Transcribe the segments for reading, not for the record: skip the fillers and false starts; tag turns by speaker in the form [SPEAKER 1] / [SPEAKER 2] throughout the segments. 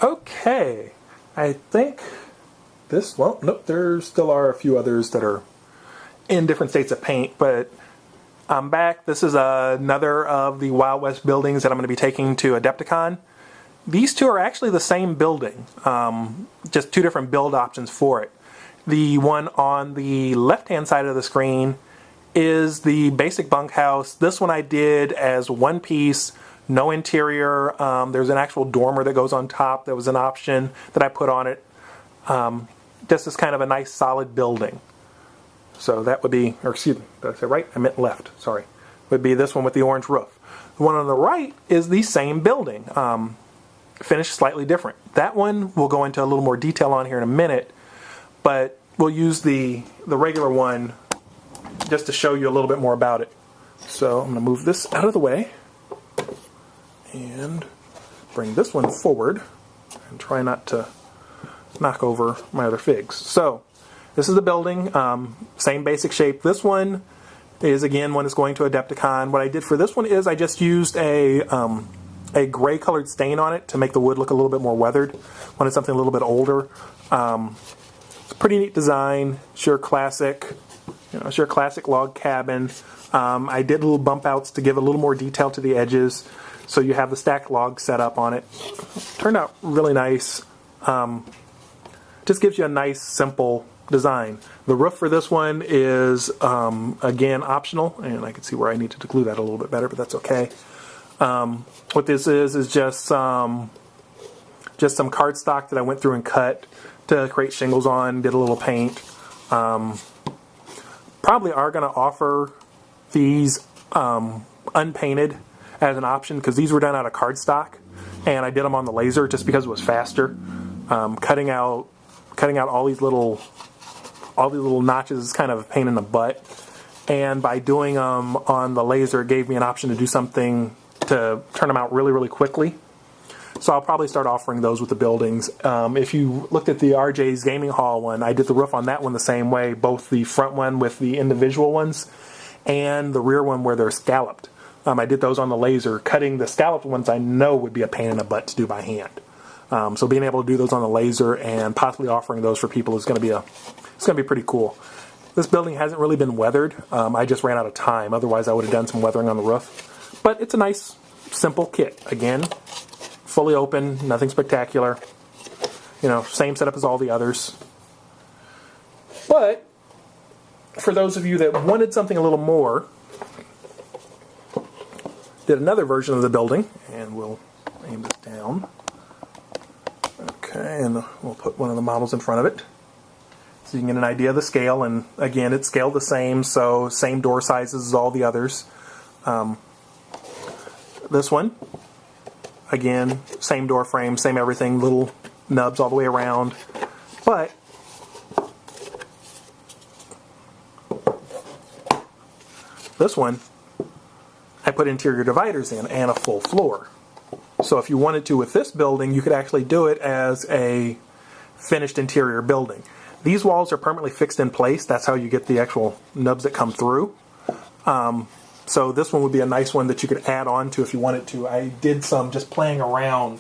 [SPEAKER 1] Okay, I think this, well, nope, there still are a few others that are in different states of paint, but I'm back. This is another of the Wild West buildings that I'm going to be taking to Adepticon. These two are actually the same building, just two different build options for it. The one on the left-hand side of the screen is the basic bunkhouse. This one I did as one piece, no interior. There's an actual dormer that goes on top. That was an option that I put on it. This is kind of a nice solid building. So that would be, or excuse me, did I say right? I meant left, sorry. Would be this one with the orange roof. The one on the right is the same building, finished slightly different. That one we'll go into a little more detail on here in a minute, but we'll use the regular one just to show you a little bit more about it. So I'm going to move this out of the way and bring this one forward and try not to knock over my other figs. So this is the building, same basic shape. This one is, again, one is going to Adepticon. What I did for this one is I just used a gray colored stain on it to make the wood look a little bit more weathered. Wanted something a little bit older. It's a pretty neat design, sure classic log cabin. I did little bump outs to give a little more detail to the edges, so you have the stacked logs set up on it. Turned out really nice. Just gives you a nice, simple design. The roof for this one is, again, optional, and I can see where I needed to glue that a little bit better, but that's okay. What this is just some cardstock that I went through and cut to create shingles on, did a little paint. Probably are going to offer these unpainted as an option, because these were done out of cardstock, and I did them on the laser just because it was faster. Cutting out all these little notches is kind of a pain in the butt, and by doing them on the laser, it gave me an option to do something to turn them out really, really quickly. So I'll probably start offering those with the buildings. If you looked at the RJ's Gaming Hall one, I did the roof on that one the same way, both the front one with the individual ones and the rear one where they're scalloped. I did those on the laser. Cutting the scalloped ones I know would be a pain in the butt to do by hand. So being able to do those on the laser and possibly offering those for people is going to be pretty cool. This building hasn't really been weathered. I just ran out of time. Otherwise, I would have done some weathering on the roof. But it's a nice, simple kit. Again, fully open, nothing spectacular. You know, same setup as all the others. But for those of you that wanted something a little more, did another version of the building, and we'll aim this down. Okay, and we'll put one of the models in front of it so you can get an idea of the scale. And again, it's scaled the same, so same door sizes as all the others. This one, again, same door frame, same everything, little nubs all the way around. But this one, I put interior dividers in and a full floor. So if you wanted to with this building, you could actually do it as a finished interior building. These walls are permanently fixed in place. That's how you get the actual nubs that come through. So this one would be a nice one that you could add on to if you wanted to. I did some just playing around,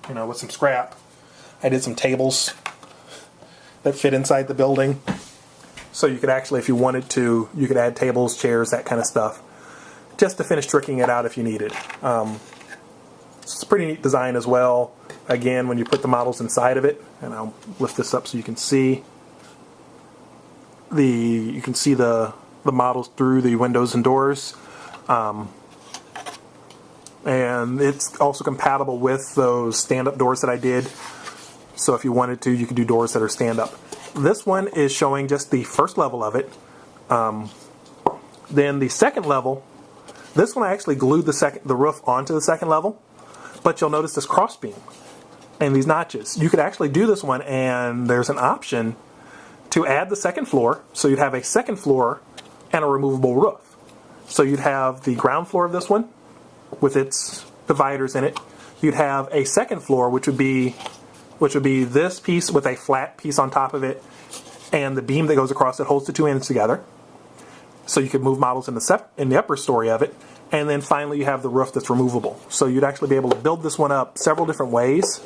[SPEAKER 1] with some scrap. I did some tables that fit inside the building. So you could actually, if you wanted to, you could add tables, chairs, that kind of stuff, just to finish tricking it out if you needed. It's a pretty neat design as well. Again, when you put the models inside of it, and I'll lift this up so you can see the models through the windows and doors. And it's also compatible with those stand-up doors that I did. So if you wanted to, you could do doors that are stand-up. This one is showing just the first level of it. Then the second level, this one I actually glued the roof onto the second level, but you'll notice this cross beam and these notches. You could actually do this one, and there's an option to add the second floor, so you'd have a second floor and a removable roof. So you'd have the ground floor of this one with its dividers in it. You'd have a second floor, which would be this piece with a flat piece on top of it, and the beam that goes across it holds the two ends together. So you could move models in the upper story of it. And then finally you have the roof that's removable. So you'd actually be able to build this one up several different ways.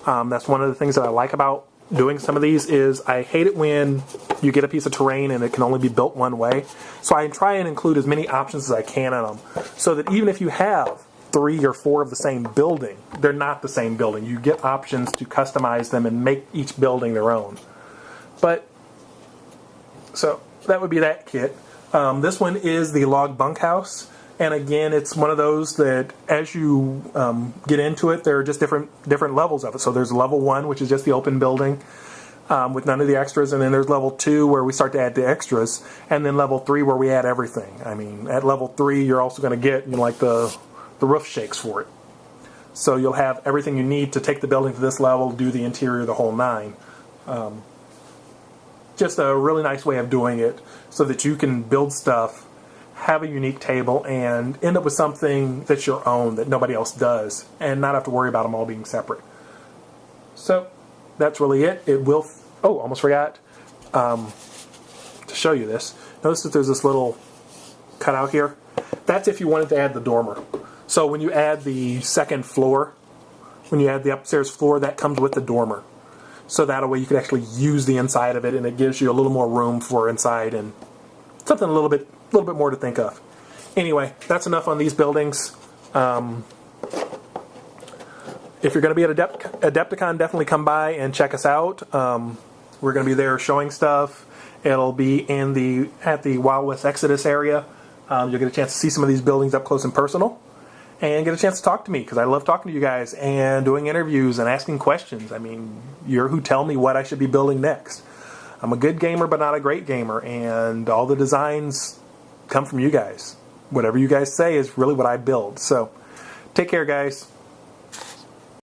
[SPEAKER 1] That's one of the things that I like about doing some of these is I hate it when you get a piece of terrain and it can only be built one way. So I try and include as many options as I can in them, so that even if you have 3 or 4 of the same building, they're not the same building. You get options to customize them and make each building their own. But so that would be that kit. This one is the log bunkhouse. And again, it's one of those that as you get into it, there are just different levels of it. So there's level 1, which is just the open building with none of the extras. And then there's level 2 where we start to add the extras. And then level 3 where we add everything. I mean, at level 3, you're also going to get like the roof shakes for it. So you'll have everything you need to take the building to this level, do the interior, the whole 9. Just a really nice way of doing it so that you can build stuff, have a unique table, and end up with something that's your own that nobody else does, and not have to worry about them all being separate. So that's really it. It will. Oh, almost forgot to show you this. Notice that there's this little cutout here. That's if you wanted to add the dormer. So when you add the second floor, when you add the upstairs floor, that comes with the dormer. So that way you can actually use the inside of it, and it gives you a little more room for inside and something a little bit more to think of. Anyway, that's enough on these buildings. If you're going to be at Adepticon, definitely come by and check us out. We're going to be there showing stuff. It'll be at the Wild West Exodus area. You'll get a chance to see some of these buildings up close and personal, and get a chance to talk to me, because I love talking to you guys and doing interviews and asking questions. I mean, you're who tell me what I should be building next. I'm a good gamer, but not a great gamer, and all the designs come from you guys. Whatever you guys say is really what I build. So, take care, guys.